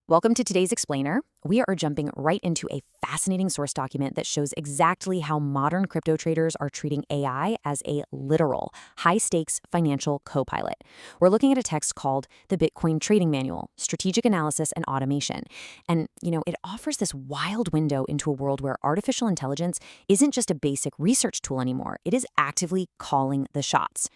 Welcome to today's explainer. We are jumping right into a fascinating source document that shows exactly how modern crypto traders are treating AI as a literal, high-stakes financial co-pilot. We're looking at a text called the Bitcoin Trading Manual, Strategic Analysis and Automation. And, it offers this wild window into a world where artificial intelligence isn't just a basic research tool anymore. It is actively calling the shots.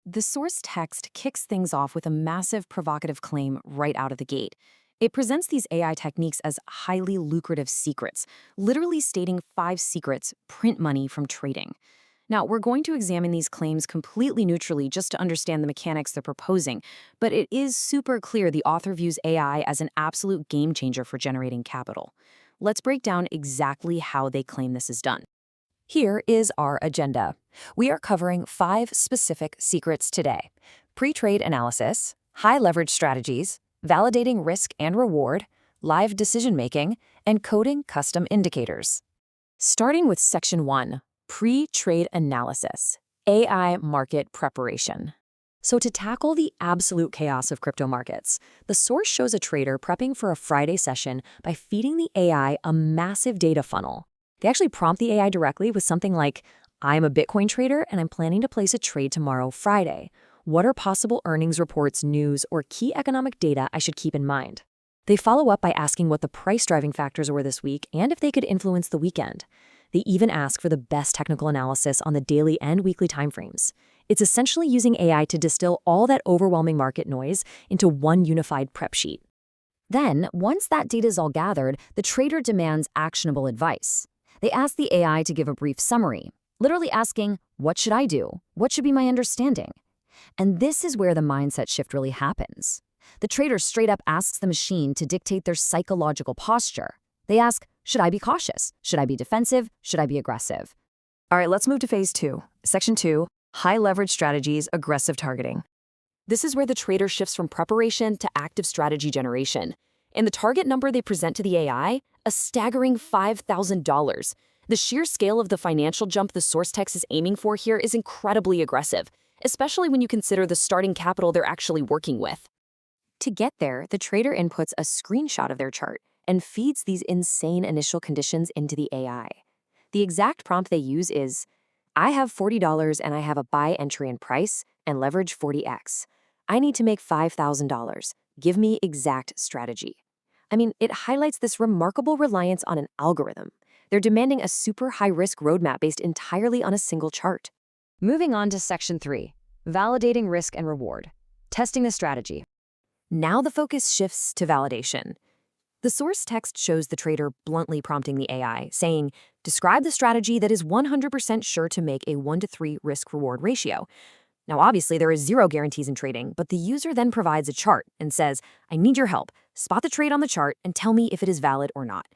The source text kicks things off with a massive provocative claim right out of the gate. It presents these AI techniques as highly lucrative secrets, literally stating 5 secrets print money from trading. Now, we're going to examine these claims completely neutrally just to understand the mechanics they're proposing, but it is super clear the author views AI as an absolute game changer for generating capital. Let's break down exactly how they claim this is done. Here is our agenda. We are covering 5 specific secrets today: pre-trade analysis, high leverage strategies, validating risk and reward, live decision-making, and coding custom indicators. Starting with Section 1, Pre-Trade Analysis, AI Market Preparation. So to tackle the absolute chaos of crypto markets, the source shows a trader prepping for a Friday session by feeding the AI a massive data funnel. They actually prompt the AI directly with something like, "I'm a Bitcoin trader and I'm planning to place a trade tomorrow, Friday. What are possible earnings reports, news, or key economic data I should keep in mind?" They follow up by asking what the price-driving factors were this week and if they could influence the weekend. They even ask for the best technical analysis on the daily and weekly timeframes. It's essentially using AI to distill all that overwhelming market noise into one unified prep sheet. Then, once that data is all gathered, the trader demands actionable advice. They ask the AI to give a brief summary, literally asking, "What should I do? What should be my understanding?" And this is where the mindset shift really happens. The trader straight up asks the machine to dictate their psychological posture. They ask, should I be cautious? Should I be defensive? Should I be aggressive? All right, let's move to Phase 2. Section 2, High Leverage Strategies, Aggressive Targeting. This is where the trader shifts from preparation to active strategy generation. And the target number they present to the AI, a staggering $5,000. The sheer scale of the financial jump the source text is aiming for here is incredibly aggressive, especially when you consider the starting capital they're actually working with. To get there, the trader inputs a screenshot of their chart and feeds these insane initial conditions into the AI. The exact prompt they use is, "I have $40 and I have a buy entry in price and leverage 40x. I need to make $5,000. Give me exact strategy." I mean, it highlights this remarkable reliance on an algorithm. They're demanding a super high-risk roadmap based entirely on a single chart. Moving on to Section 3, Validating Risk and Reward, Testing the Strategy. Now the focus shifts to validation. The source text shows the trader bluntly prompting the AI, saying, "Describe the strategy that is 100% sure to make a 1-to-3 risk-reward ratio." Now, obviously, there is zero guarantees in trading, but the user then provides a chart and says, "I need your help. Spot the trade on the chart and tell me if it is valid or not."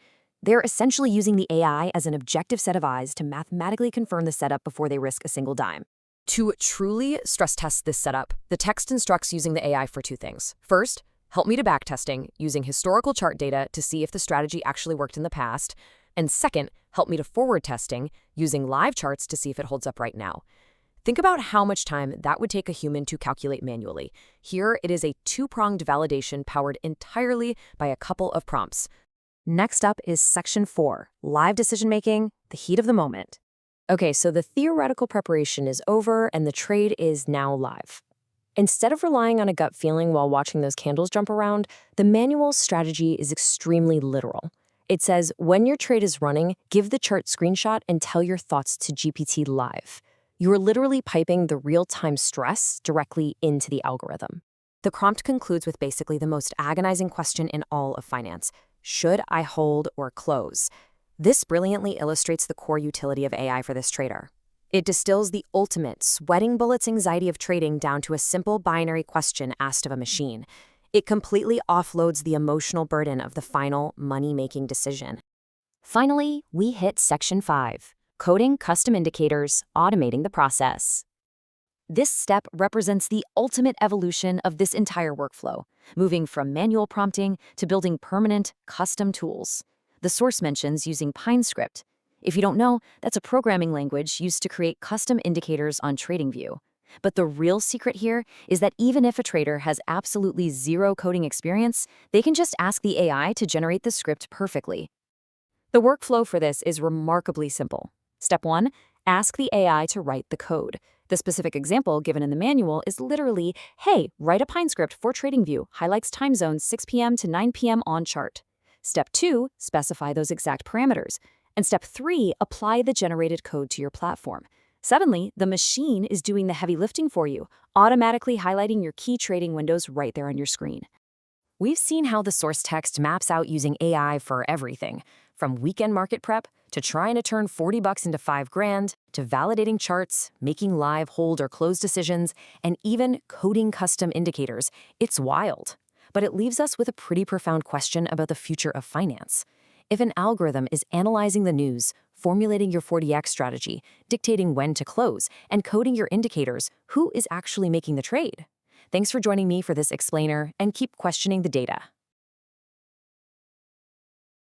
They're essentially using the AI as an objective set of eyes to mathematically confirm the setup before they risk a single dime. To truly stress test this setup, the text instructs using the AI for 2 things. First, help me to backtesting using historical chart data to see if the strategy actually worked in the past. And second, help me to forward testing using live charts to see if it holds up right now. Think about how much time that would take a human to calculate manually. Here, it is a 2-pronged validation powered entirely by a couple of prompts. Next up is Section 4, Live Decision-Making, the Heat of the Moment. Okay, so the theoretical preparation is over and the trade is now live. Instead of relying on a gut feeling while watching those candles jump around, the manual's strategy is extremely literal. It says, when your trade is running, give the chart screenshot and tell your thoughts to GPT live. You are literally piping the real-time stress directly into the algorithm. The prompt concludes with basically the most agonizing question in all of finance. Should I hold or close? This brilliantly illustrates the core utility of AI for this trader. It distills the ultimate sweating bullets anxiety of trading down to a simple binary question asked of a machine. It completely offloads the emotional burden of the final money-making decision. Finally, we hit Section 5, Coding Custom Indicators, Automating the Process. This step represents the ultimate evolution of this entire workflow, moving from manual prompting to building permanent, custom tools. The source mentions using PineScript. If you don't know, that's a programming language used to create custom indicators on TradingView. But the real secret here is that even if a trader has absolutely zero coding experience, they can just ask the AI to generate the script perfectly. The workflow for this is remarkably simple. Step 1, ask the AI to write the code. The specific example given in the manual is literally, hey, write a Pine script for TradingView, highlights time zones 6 p.m. to 9 p.m. on chart. Step 2, specify those exact parameters. And step 3, apply the generated code to your platform. Suddenly, the machine is doing the heavy lifting for you, automatically highlighting your key trading windows right there on your screen. We've seen how the source text maps out using AI for everything, from weekend market prep to trying to turn $40 into $5,000, to validating charts, making live hold or close decisions, and even coding custom indicators. It's wild. But it leaves us with a pretty profound question about the future of finance. If an algorithm is analyzing the news, formulating your 40x strategy, dictating when to close, and coding your indicators, who is actually making the trade? Thanks for joining me for this explainer, and keep questioning the data.